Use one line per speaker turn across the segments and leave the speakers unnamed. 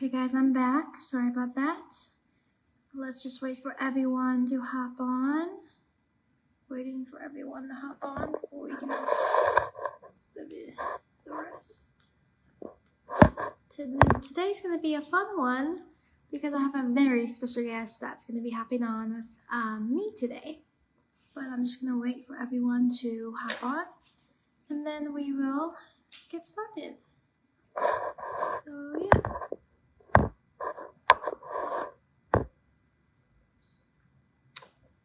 Okay guys, I'm back. Sorry about that. Let's just wait for everyone to hop on. Waiting for everyone to hop on before we can do the rest. Today's going to be a fun one because I have a very special guest that's going to be hopping on with me today. But I'm just going to wait for everyone to hop on and then we will get started. So yeah.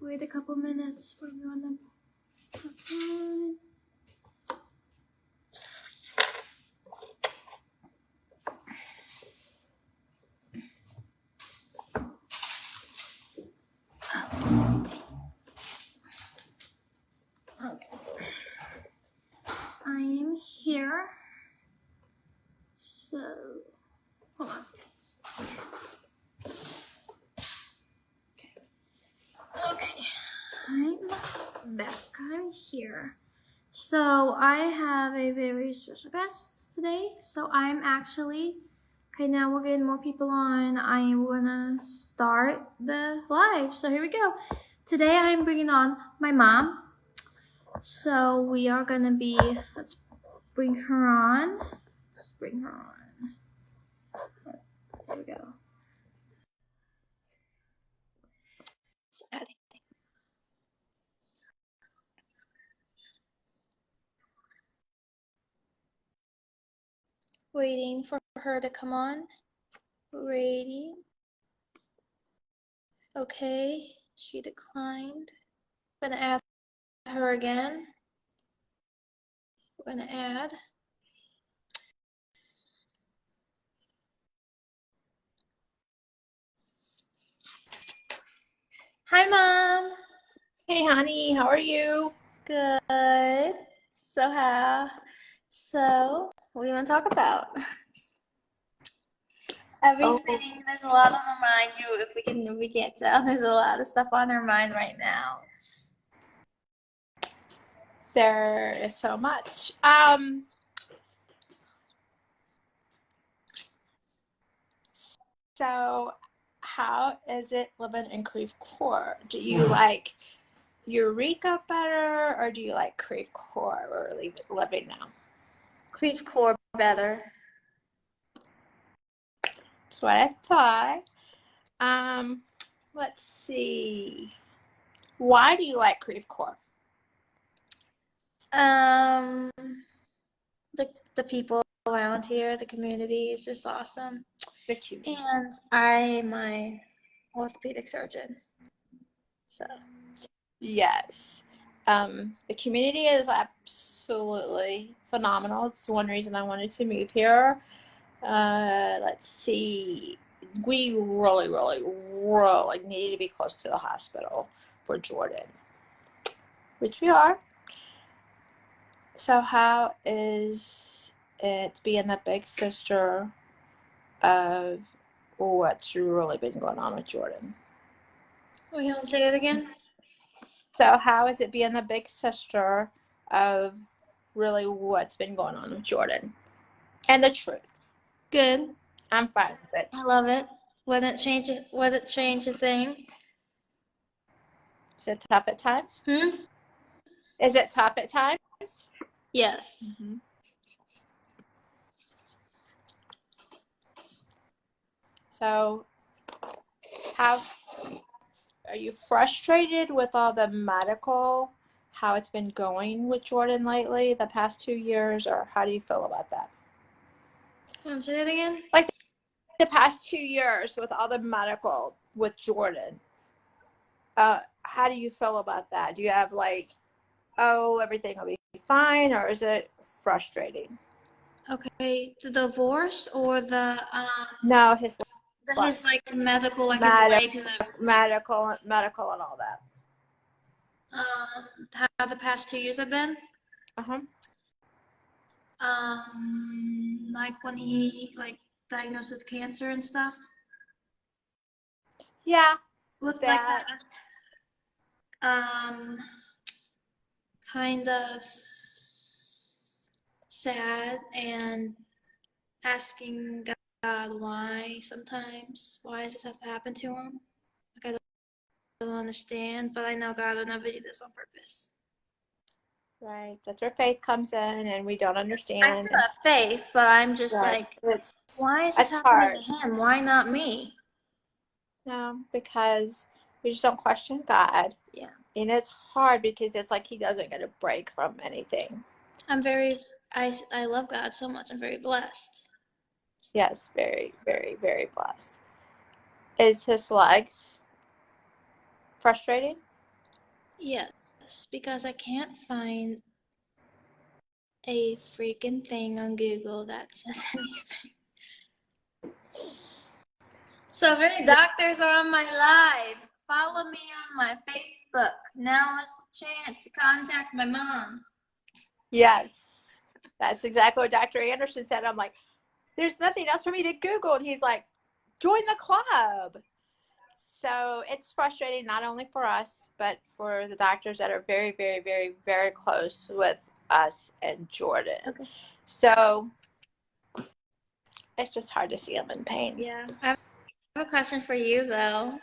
Wait a couple minutes for everyone to hop on. Okay. I am here. So, hold on. Okay. I'm back. I'm here. So, I have a very special guest today. So, I'm actually, okay, now we're getting more people on. I am gonna start the live. So, here we go. Today, I'm bringing on my mom. So, we are gonna be, let's bring her on. Let's bring her on. There we go. It's adding. Waiting for her to come on. Waiting. Okay, she declined. I'm gonna add her again. We're gonna add. Hi, Mom.
Hey, honey, how are you?
Good. So what do you want to talk about? Everything. There's a lot on our mind. If we can't tell, there's a lot of stuff on our mind right now.
There is so much. So how is it living in Creve Coeur? Do you like Eureka better, or do you like Creve Coeur where we're living now?
Creve Coeur better.
That's what I thought. Let's see. Why do you like Creve Coeur?
The people around here, the community is just awesome.
The cute.
And I'm my orthopedic surgeon. So
Yes. The community is absolutely phenomenal. It's one reason I wanted to move here. Let's see. We really, really, really needed to be close to the hospital for Jordan, which we are. So how is it being the big sister of what's really been going on with Jordan?
Oh, you want to say that again?
So how is it being the big sister of really what's been going on with Jordan? And the truth.
Good.
I'm fine with it.
I love it. Wouldn't change it. Wouldn't change a thing.
Is it tough at times? Is it tough at times?
Yes.
Mm-hmm. So are you frustrated with all the medical, how it's been going with Jordan lately, the past 2 years, or how do you feel about that?
You want to say that again?
Like the past 2 years with all the medical with Jordan, how do you feel about that? Do you have everything will be fine, or is it frustrating?
Okay, the divorce or the
No, his
medical, like his legs and everything.
medical and all that.
How the past 2 years have been.
Uh-huh.
Like when he diagnosed with cancer and stuff.
Yeah.
With
that.
Kind of sad and asking God, why sometimes? Why does this have to happen to him? Like, I don't understand, but I know God would never do this on purpose.
Right. That's where faith comes in, and we don't
I
understand.
still have faith, but I'm just
Right.
like, why is this
It's
happening
hard.
to him? Why not me?
No, because we just don't question God.
Yeah.
And it's hard because it's like he doesn't get a break from anything.
I love God so much. I'm very blessed.
Yes, very, very, very blessed. Is his legs frustrating?
Yes, because I can't find a freaking thing on Google that says anything. So if any doctors are on my live, follow me on my Facebook. Now is the chance to contact my mom.
Yes. That's exactly what Dr. Anderson said. I'm like, there's nothing else for me to Google. And he's like, join the club. So it's frustrating not only for us, but for the doctors that are very, very, very, very close with us and Jordan.
Okay.
So it's just hard to see him in pain.
Yeah. I have a question for you though.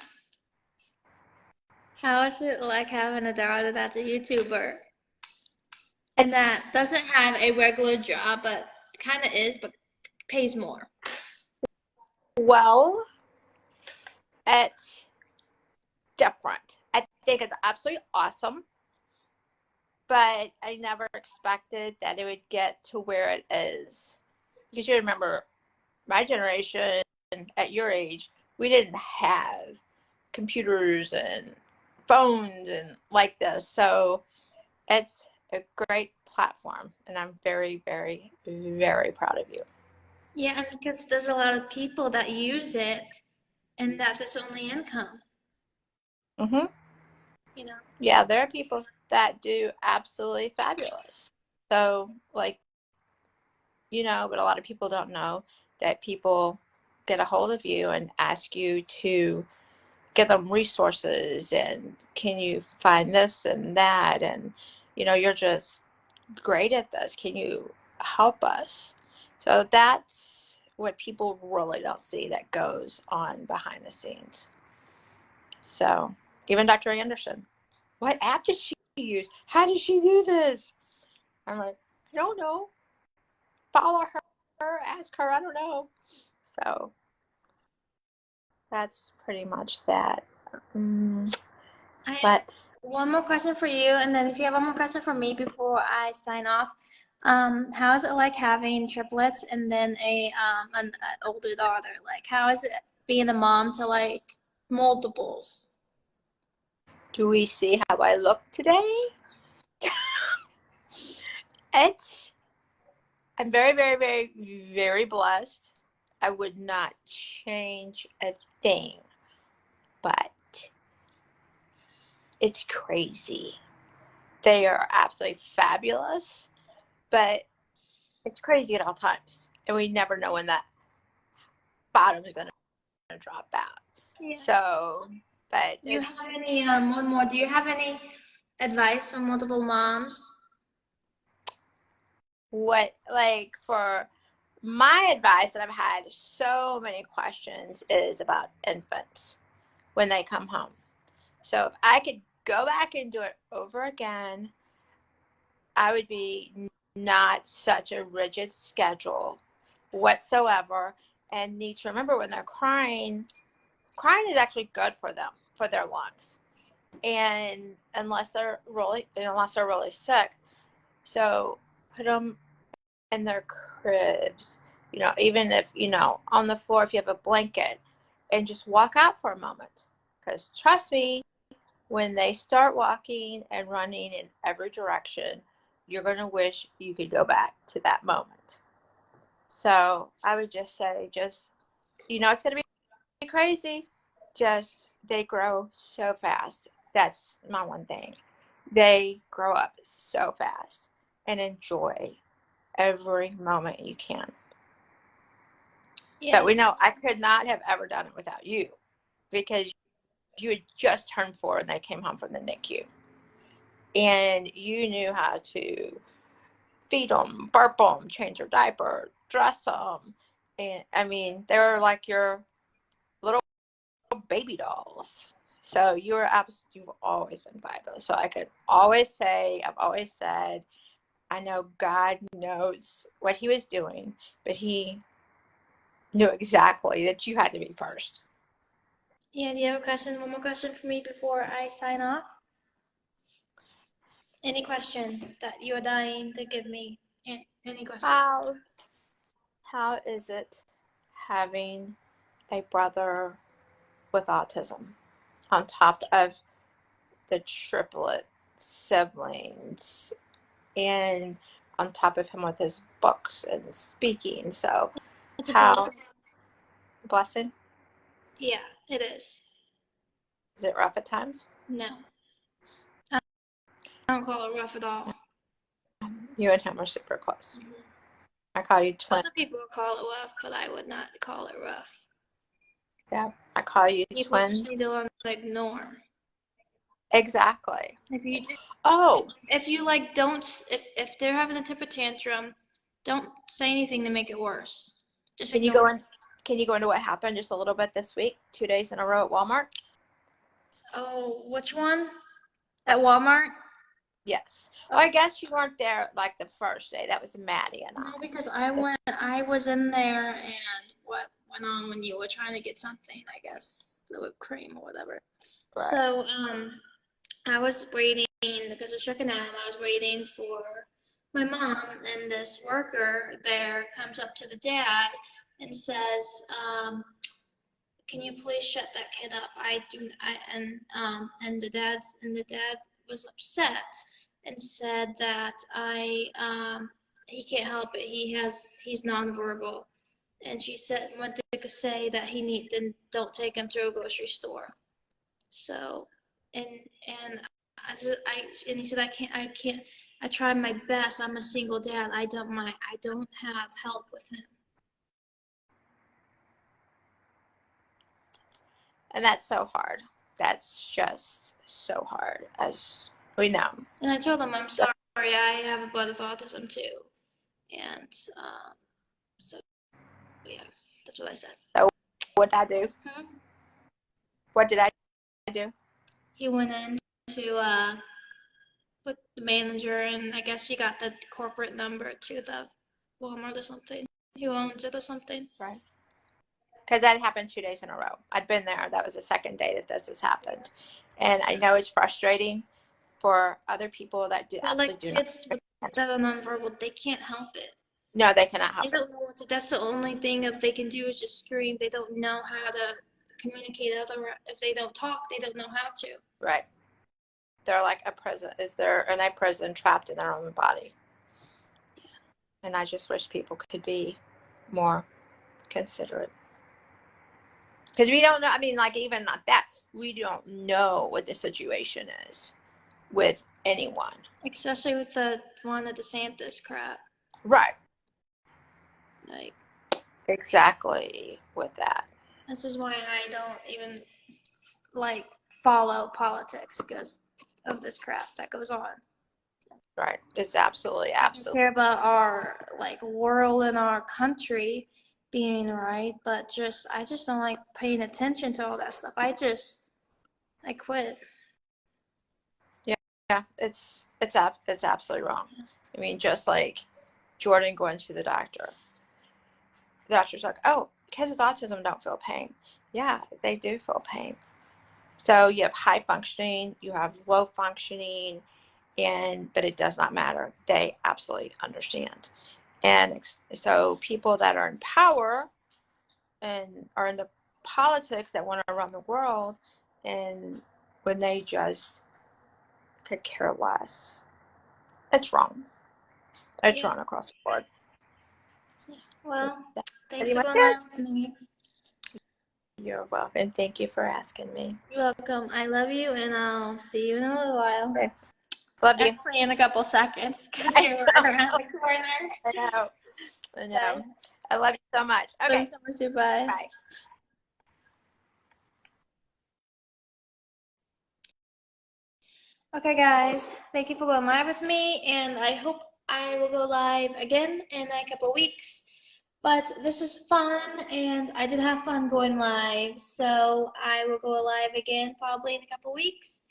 How is it like having a daughter that's a YouTuber and that doesn't have a regular job, but kind of is, but pays more?
Well, it's different. I think it's absolutely awesome, but I never expected that it would get to where it is. Because you remember, my generation at your age, we didn't have computers and phones and like this. So it's a great platform, and I'm very, very, very proud of you.
Yeah, and because there's a lot of people that use it and that is only income,
Mm-hmm.
you know.
Yeah, there are people that do absolutely fabulous. So, like, but a lot of people don't know that people get a hold of you and ask you to give them resources and can you find this and that, and you're just great at this, can you help us? So that's what people really don't see that goes on behind the scenes. So even Dr. Anderson, what app did she use, how did she do this? I'm like, I don't know, follow her, ask her, I don't know. So that's pretty much that.
I have
Let's
one more question for you, and then if you have one more question for me before I sign off, how is it like having triplets and then an older daughter? Like, how is it being a mom to like multiples?
do we see how I look today? It's I'm very, very, very, very blessed. I would not change a thing, but it's crazy. They are absolutely fabulous, but it's crazy at all times, and we never know when that bottom is going to drop out.
Yeah.
So, but
Do you have any one more? Do you have any advice for multiple moms?
what, like, for my advice that I've had so many questions is about infants when they come home. So if I could go back and do it over again, I would be not such a rigid schedule whatsoever, and need to remember when they're crying is actually good for them, for their lungs, and unless they're really sick. So put them in their cribs, even if, on the floor, if you have a blanket, and just walk out for a moment. Because trust me, when they start walking and running in every direction, you're going to wish you could go back to that moment. So I would just say, it's going to be crazy. Just, they grow so fast. That's my one thing. They grow up so fast, and enjoy every moment you can.
Yeah.
But we know I could not have ever done it without you, because you had just turned 4 and they came home from the NICU. And you knew how to feed them, burp them, change their diaper, dress them, And I mean, they're like your little baby dolls. So you've always been fabulous. So I could always say, I've always said, I know God knows what he was doing, but he knew exactly that you had to be first.
Yeah, do you have a question? One more question for me before I sign off? Any question that you are dying to give me? Any question?
How is it having a brother with autism on top of the triplet siblings and on top of him with his books and speaking? So
It's a
how
blessing.
blessing?
Yeah, it is.
Is it rough at times?
No, I don't call it rough at all.
You and him are super close. I call you twin.
Other people call it rough, but I would not call it rough.
Yeah, I call you
People
twins.
just need to learn to ignore.
Exactly.
If you like don't if they're having a temper tantrum, don't say anything to make it worse. Just
Can you
ignore.
can you go into what happened just a little bit this week, 2 days in a row at Walmart?
Oh, which one? At Walmart?
Yes. Well, I guess you weren't there like the first day. That was Maddie and
No,
I.
because I was in there and what went on when you were trying to get something, I guess, the whipped cream or whatever.
Right.
So, I was waiting because it was shutting down. I was waiting for my mom, and this worker there comes up to the dad and says, "Can you please shut that kid up? I do." And the dad was upset and said that he can't help it. He's nonverbal. And she went to say that then don't take him to a grocery store. So, and and and he said I can't. I tried my best. I'm a single dad. I don't have help with him.
And that's so hard. That's just so hard, as we know.
And I told him I'm sorry. I have a brother with autism too. And so yeah, that's what I said.
So what did I do?
Hmm?
What did I do?
He went in to with the manager, and I guess she got the corporate number to the Walmart or something. Who owns it or something?
Right. Because that happened 2 days in a row. I'd been there. That was the second day that this has happened. And I know it's frustrating for other people that do
But
absolutely
like
do not.
kids that are nonverbal, they can't help it.
No, they cannot help
They
it.
don't know what to. That's the only thing if they can do is just scream. They don't know how to communicate. If they don't talk, they don't know how to.
Right. They're like they're in a prison trapped in their own body.
Yeah.
And I just wish people could be more considerate. Because we don't know, I mean, like, even not that, we don't know what the situation is with anyone.
Especially with the one of DeSantis crap.
Right.
Like,
Exactly with that.
this is why I don't even like follow politics because of this crap that goes on.
Right. It's absolutely,
I
absolutely.
care about our world and our country being right, but I just don't like paying attention to all that stuff. I quit.
Yeah, it's absolutely wrong. I mean, just like Jordan going to the doctor. The doctor's like, oh, kids with autism don't feel pain. Yeah, they do feel pain. So you have high functioning, you have low functioning, but it does not matter. They absolutely understand. And so people that are in power and are into politics that want to run the world, and when they just could care less, it's wrong. It's wrong across the board.
Yeah. Well,
That's
thanks
pretty
for
much
going
it.
on with me.
You're welcome. Thank you for asking me.
You're welcome. I love you, and I'll see you in a little while.
Okay. Love you.
Actually, in a couple seconds, because you're right around the corner.
I know. I know.
Bye.
I love you so much.
Love
Okay.
you so much too. Bye.
Bye.
Okay, guys, thank you for going live with me, and I hope I will go live again in a couple weeks. But this is fun, and I did have fun going live, so I will go live again probably in a couple weeks,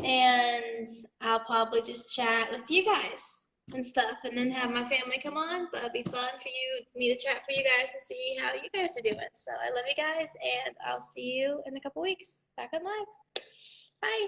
and I'll probably just chat with you guys and stuff, and then have my family come on. But it'll be fun for me to chat for you guys and see how you guys are doing. So I love you guys, and I'll see you in a couple weeks back on live. Bye.